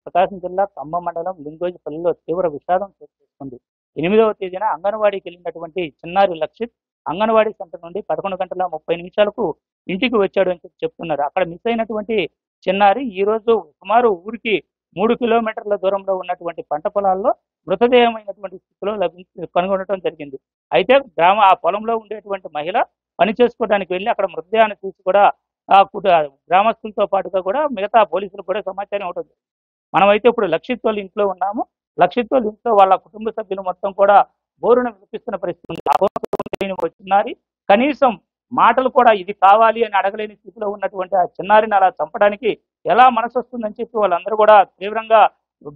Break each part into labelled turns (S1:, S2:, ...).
S1: ప్రకాశం జిల్లా ఖమ్మం మండలం లింగోజిపల్లిలో తీవ్ర విషాదం చోటు చేసుకుంది. 8వ తేదీన అంగన్వాడీకి వెళ్ళినటువంటి చిన్నారి లక్షిత్ అంగన్వాడీ సెంటర్ నుండి 11:30 ఇంటికి వచ్చాడు అని చెప్తున్నారు. అక్కడ మిస్ అయినటువంటి చిన్నారి ఈ రోజు సుమారు ఊరికి 3 కిలోమీటర్ల దూరంలో ఉన్నటువంటి పంట పొలాల్లో మృతదేహమైనటువంటి స్థితిలో కనుగొనడం జరిగింది. అయితే ఆ పొలంలో ఉండేటువంటి మహిళ పని చేసుకోవడానికి వెళ్ళి అక్కడ మృతదేహాన్ని చూసి కూడా గ్రామస్తులతో పాటుగా కూడా మిగతా పోలీసులకు కూడా సమాచారం ఇవ్వడం జరిగింది. మనమైతే ఇప్పుడు లక్షిత్ వాళ్ళ ఇంట్లో ఉన్నాము. లక్షిత్ వాళ్ళ ఇంట్లో వాళ్ళ కుటుంబ సభ్యులు మొత్తం కూడా బోరున వినిపిస్తున్న పరిస్థితి ఉంది. చిన్నారి కనీసం మాటలు కూడా ఇది కావాలి అని అడగలేని స్థితిలో ఉన్నటువంటి ఆ చిన్నారిని అలా చంపడానికి ఎలా మనసు వస్తుందని చెప్పి వాళ్ళందరూ కూడా తీవ్రంగా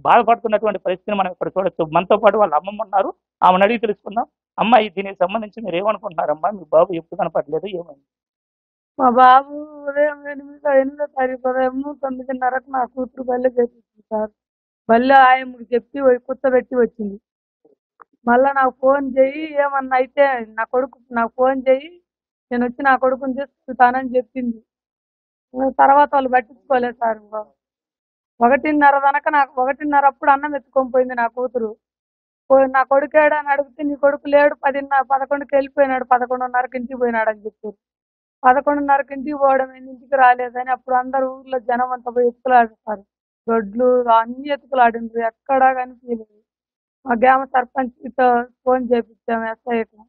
S1: బాధపడుతున్నటువంటి పరిస్థితిని మనం ఇక్కడ చూడొచ్చు. మనతో పాటు వాళ్ళ అమ్మమ్మ ఉన్నారు. ఆమెను అడిగి తెలుసుకుందాం. అమ్మ, దీనికి సంబంధించి మీరు ఏమనుకుంటున్నారమ్మా? మీ బాబు ఎప్పుడు కనపడలేదు, ఏమైంది?
S2: మా బాబు ఉదయం 8వ తారీఖు ఉదయం 9:30కు నా కూతురు బల్లె చేపించింది సార్. బల్లె ఆయమ్మకి చెప్పి కూర్చోబెట్టి వచ్చింది. మళ్ళా నాకు ఫోన్ చేయి, ఏమన్నా అయితే నాకు ఫోన్ చేయి, నేను వచ్చి నా కొడుకుని తీసుకుంటానని చెప్పింది. తర్వాత వాళ్ళు పట్టించుకోలేదు సార్. 1:30 నాకు 1:30 అప్పుడు అన్నం ఎత్తుకొని పోయింది నా కూతురు. నా కొడుకేడా అని అడిగితే నీ కొడుకు లేడు, 11కి వెళ్ళిపోయినాడు, 11:30కి ఇంటికి పోయినాడు అని చెప్పారు. 11:30కి ఇంటికి పోవడం ఇంటికి రాలేదని అప్పుడు అందరు ఊర్లో జనం అంతా పోయి ఎత్తుకులాడతారు. దొడ్లు అన్ని ఎత్తుకులాడిండ్రు, ఎక్కడా కనిపించలేదు. మా గ్రామ సర్పంచ్తో ఫోన్ చేపించాము, ఎస్ఐకి.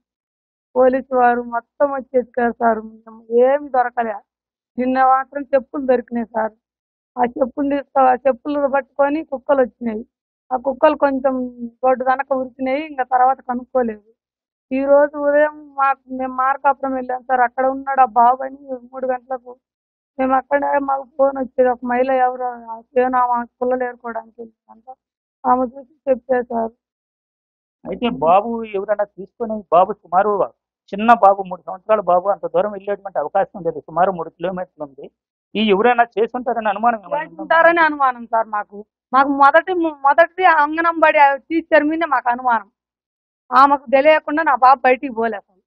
S2: పోలీసు వారు మొత్తం వచ్చి ఎత్తుకారు సార్. ఏమి దొరకలే. నిన్న మాత్రం చెప్పులు దొరికినాయి సార్. ఆ చెప్పులు పట్టుకొని కుక్కలు వచ్చినాయి. ఆ కుక్కలు కొంచెం రోడ్డు వెనక ఉరికినాయి. ఇంకా తర్వాత కనుక్కోలేదు. ఈ రోజు ఉదయం మేము మార్కాపురం వెళ్ళాం సార్. అక్కడ ఉన్నాడు ఆ బాబు అని 3 గంటలకు. మేము అక్కడే మాకు ఫోన్ వచ్చేది. ఒక మహిళ ఎవరో ఆమె పుల్లలు ఏరుకోవడానికి వెళ్ళిందంట. ఆమె చూసి చెప్పారు సార్.
S1: అయితే బాబు ఎవరైనా తీసుకొని, బాబు సుమారు చిన్న బాబు 3 సంవత్సరాల బాబు, అంత దూరం వెళ్ళేటువంటి అవకాశం లేదు. సుమారు 3 కిలోమీటర్లు ఉంది. ఈ ఎవరైనా చేసుంటారని అనుమానం
S2: ఉంటారని అనుమానం సార్. మాకు మొదటి అంగనంబడి టీచర్ మీద మాకు అనుమానం. ఆమెకు తెలియకుండా నా బాబు బయటికి పోలే అసలు.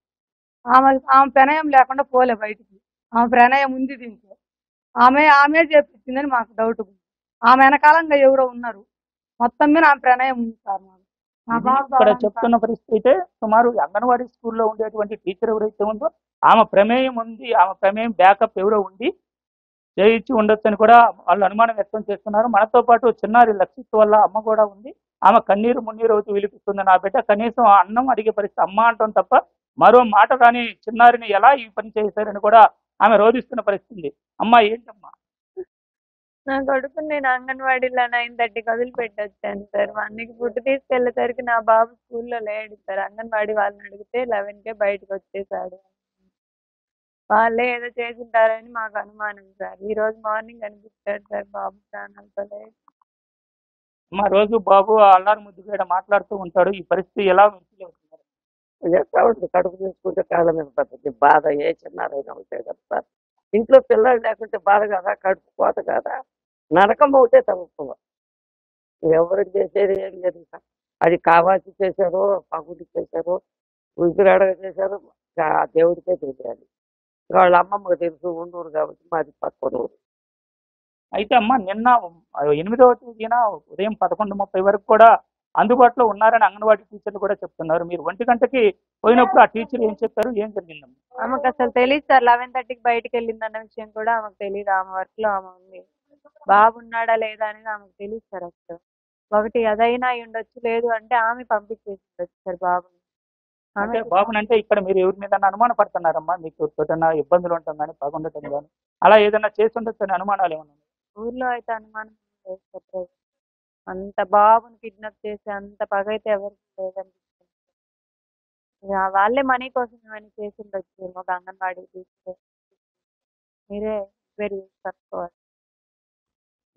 S2: ఆమె ప్రణయం లేకుండా పోలే బయటికి. ఆమె ప్రణయం ఉంది దీంట్లో. ఆమె చేపించిందని మాకు డౌట్. ఆమె వెనకాలంగా ఎవరో ఉన్నారు. మొత్తం మీద ఆమె ప్రణయం ఉంది సార్.
S1: ఇక్కడ చెప్తున్న పరిస్థితి అయితే సుమారు అంగన్వాడీ స్కూల్లో ఉండేటువంటి టీచర్ ఎవరైతే ఉందో ఆమె ప్రమేయం ఉంది, ఆమె ప్రమేయం బ్యాకప్ ఎవరో ఉండి చేయించి ఉండొచ్చు అని కూడా వాళ్ళు అనుమానం వ్యక్తం చేస్తున్నారు. మనతో పాటు చిన్నారి లక్షిత్ వల్ల అమ్మ కూడా ఉంది. ఆమె కన్నీరు మున్నీరు అవుతూ విలిపిస్తుంది. నా బిడ్డ కనీసం అన్నం అడిగే పరిస్థితి, అమ్మ అంటాం తప్ప మరో మాట రాని చిన్నారిని ఎలా ఈ పని చేశారని కూడా ఆమె రోధిస్తున్న పరిస్థితి. అమ్మ, ఏంటమ్మా?
S3: నా కొడుకుని నేను అంగన్వాడీలో 9:30కి వదిలిపెట్టొచ్చాను సార్. వాడికి ఫుడ్ తీసుకెళ్లేసరికి నా బాబు స్కూల్లో లేడు సార్. అంగన్వాడీ వాళ్ళని అడిగితే 11కే బయటకు వచ్చేసాడు. వాళ్ళే ఏదో చేసింటారని మాకు అనుమానం సార్. ఈ రోజు మార్నింగ్ కనిపించాడు సార్ బాబు ప్రాణాలతో లేడు.
S1: మా రోజు బాబు అల్లారు ముద్దుగా మాట్లాడుతూ ఉంటాడు. ఈ పరిస్థితి ఎలా
S4: చేస్తా ఉంటుంది. కడుపు చేసుకుంటే కాళ్ళ మీద పడుతుంది. బాధ ఏ చిన్నారైనా ఉంటాయి కదా సార్. ఇంట్లో పిల్లలు లేకుంటే బాధ కదా, కడుపు కోత కదా, నరకం అవుతే తక్కువ. ఎవరు చేసేది ఏం లేదు సార్. అది కావాల్సి చేశారో, పగుడి చేశారో, ఉసిరాడగా చేశారో ఆ దేవుడికే తెలియాలి. వాళ్ళ అమ్మమ్మకు తెలుసు, ఉండూరు కాబట్టి మాది పక్కన ఊరు.
S1: అయితే అమ్మ, నిన్న 8వ తేదీన ఉదయం 11:30 వరకు కూడా అందుబాటులో ఉన్నారని అంగన్వాడీ టీచర్లు కూడా చెప్తున్నారు. మీరు 1 గంటకి పోయినప్పుడు ఆ టీచర్ ఏం చెప్పారు, ఏం జరిగిందమ్మా?
S3: ఆమెకు అసలు తెలియదు సార్. 11:30కి బయటకు వెళ్ళిందన్న విషయం కూడా ఆమెకు తెలియదు. ఆమె వర్క్ లో ఆమె ఉంది. బాబు ఉన్నాడా లేదా అనేది ఆమెకు తెలియదు సార్. అసలు ఒకటి అదైనా అయి ఉండొచ్చు, లేదు అంటే ఆమె పంపించేసి ఉండొచ్చు సార్ బాబుని.
S1: బాబునంటే ఇక్కడ మీరు ఎవరి మీద అనుమాన పడుతున్నారమ్మా? మీకు ఏదైనా ఇబ్బందులు ఉంటాం కానీ, బాగుండటం కానీ, అలా ఏదైనా చేసి ఉండొచ్చు అని అనుమానాలు ఏమన్నా?
S3: ఊర్లో అయితే అనుమానం లేదు. అంత బాబుని కిడ్నాప్ చేసి అంత పగ అయితే ఎవరికి లేదనిపిస్తుంది. వాళ్ళే మనీ కోసం ఏమైనా చేసి ఉండొచ్చు. ఒక అంగన్వాడీ తీసుకు మీరే వెరీ తక్కువ.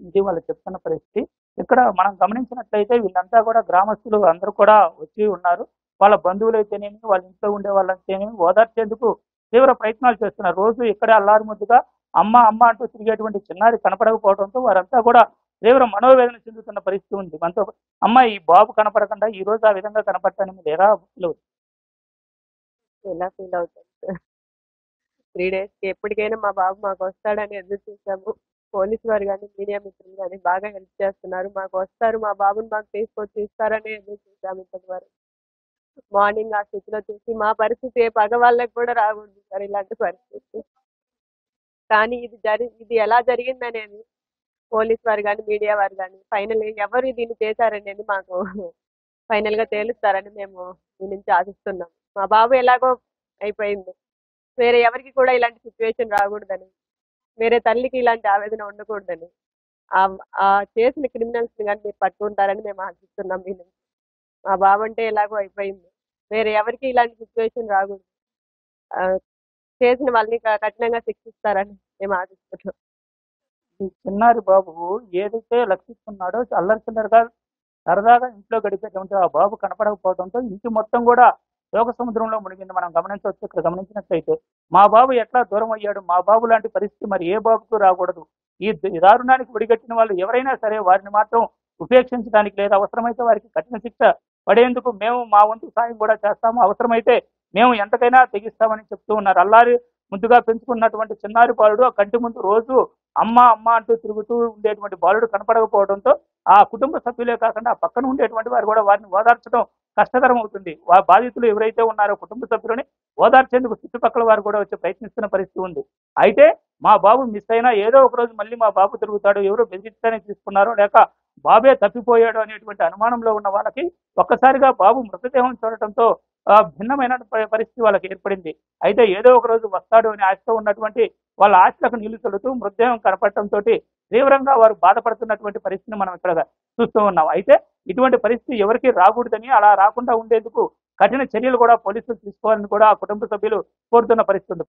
S1: ఇది వాళ్ళు చెప్తున్న పరిస్థితి. ఇక్కడ మనం గమనించినట్లయితే వీళ్ళంతా కూడా గ్రామస్తులు అందరూ కూడా వచ్చి ఉన్నారు. వాళ్ళ బంధువులు అయితేనేమి, వాళ్ళ ఇంట్లో ఉండే వాళ్ళైతేనేమి ఓదార్చేందుకు తీవ్ర ప్రయత్నాలు చేస్తున్నారు. రోజు ఇక్కడే అల్లారు ముద్దుగా అమ్మ అమ్మ అంటూ తిరిగేటువంటి చిన్నారి కనపడకపోవడంతో వారంతా కూడా తీవ్ర మనోవేదన చెందుతున్న పరిస్థితి ఉంది. మనతో అమ్మ, ఈ బాబు కనపడకుండా ఈ రోజు ఆ విధంగా కనపడటానికి మీరు ఎలా ఫీల్ అవుతుంది?
S5: ఎలా ఫీల్ అవుతుంది సార్? 3 డేస్కి ఎప్పటికైనా మా బాబు మాకు వస్తాడని ఎదురు చూసాము. పోలీసు వారు కానీ మీడియా మిత్రులు కానీ బాగా హెల్ప్ చేస్తున్నారు. మాకు వస్తారు, మా బాబుని మాకు తీసుకొచ్చి ఇస్తారని ఎదురు చూసాము ఇప్పటి వరకు. మార్నింగ్ ఆ స్థితిలో చూసి మా పరిస్థితి ఏ పగ వాళ్ళకి కూడా రాకూడదు సార్ ఇలాంటి పరిస్థితి. కానీ ఇది ఎలా జరిగిందనేది పోలీస్ వారు కానీ మీడియా వారు కానీ ఫైనల్ ఎవరు దీన్ని చేశారనేది మాకు ఫైనల్ గా తేలుస్తారని మేము దీని నుంచి ఆశిస్తున్నాం. మా బాబు ఎలాగో అయిపోయింది, వేరే ఎవరికి కూడా ఇలాంటి సిచ్యువేషన్ రాకూడదని, వేరే తల్లికి ఇలాంటి ఆవేదన ఉండకూడదని, ఆ ఆ చేసిన క్రిమినల్స్ ని కానీ మీరు పట్టుకుంటారని మేము ఆశిస్తున్నాం. దీని నుంచి మా బాబు అంటే ఎలాగో అయిపోయింది, వేరే ఎవరికి ఇలాంటి సిచ్యువేషన్ రాకూడదు, ఆ, చేసిన వాళ్ళని కఠినంగా శిక్షిస్తారని మేము ఆశిస్తున్నాం.
S1: ఈ చిన్నారి బాబు ఏదైతే లక్షిస్తున్నాడో అల్లరి చిల్లరగా సరదాగా ఇంట్లో గడిపేటువంటి ఆ బాబు కనపడకపోవడంతో ఇంటి మొత్తం కూడా శోక సముద్రంలో మునిగింది. మనం గమనించవచ్చు. ఇక్కడ గమనించినట్లయితే మా బాబు ఎట్లా దూరం అయ్యాడు, మా బాబు లాంటి పరిస్థితి మరి ఏ బాబుకు రాకూడదు. ఈ దారుణానికి ఒడిగట్టిన వాళ్ళు ఎవరైనా సరే వారిని మాత్రం ఉపేక్షించడానికి లేదా అవసరమైతే వారికి కఠిన శిక్ష పడేందుకు మేము మా వంతు సాయం కూడా చేస్తాము, అవసరమైతే మేము ఎంతకైనా తెగిస్తామని చెప్తూ ఉన్నారు. అల్లారి ముద్దుగా పెంచుకున్నటువంటి చిన్నారి బాలుడు ఆ కంటి ముందు రోజు అమ్మ అమ్మ అంటూ తిరుగుతూ ఉండేటువంటి బాలుడు కనపడకపోవడంతో ఆ కుటుంబ సభ్యులే కాకుండా ఆ పక్కన ఉండేటువంటి వారు కూడా వారిని ఓదార్చడం కష్టతరం అవుతుంది. బాధితులు ఎవరైతే ఉన్నారో కుటుంబ సభ్యులని ఓదార్చేందుకు చుట్టుపక్కల వారు కూడా వచ్చి ప్రయత్నిస్తున్న పరిస్థితి ఉంది. అయితే మా బాబు మిస్ అయినా ఏదో ఒక రోజు మళ్ళీ మా బాబు తిరుగుతాడు, ఎవరో బెదిరించడానికి తీసుకున్నారో లేక బాబే తప్పిపోయాడు అనేటువంటి అనుమానంలో ఉన్న వాళ్ళకి ఒక్కసారిగా బాబు మృతదేహం చూడటంతో భిన్నమైన పరిస్థితి వాళ్ళకి ఏర్పడింది. అయితే ఏదో ఒక రోజు వస్తాడు అని ఆశతో ఉన్నటువంటి వాళ్ళ ఆశలకు నీళ్లు చల్లుతూ మృతదేహం కనపడటంతో తీవ్రంగా వారు బాధపడుతున్నటువంటి పరిస్థితిని మనం ఇక్కడ చూస్తూ ఉన్నాం. అయితే ఇటువంటి పరిస్థితి ఎవరికి రాకూడదని, అలా రాకుండా ఉండేందుకు కఠిన చర్యలు కూడా పోలీసులు తీసుకోవాలని కూడా ఆ కుటుంబ సభ్యులు కోరుతున్న పరిస్థితి ఉంది.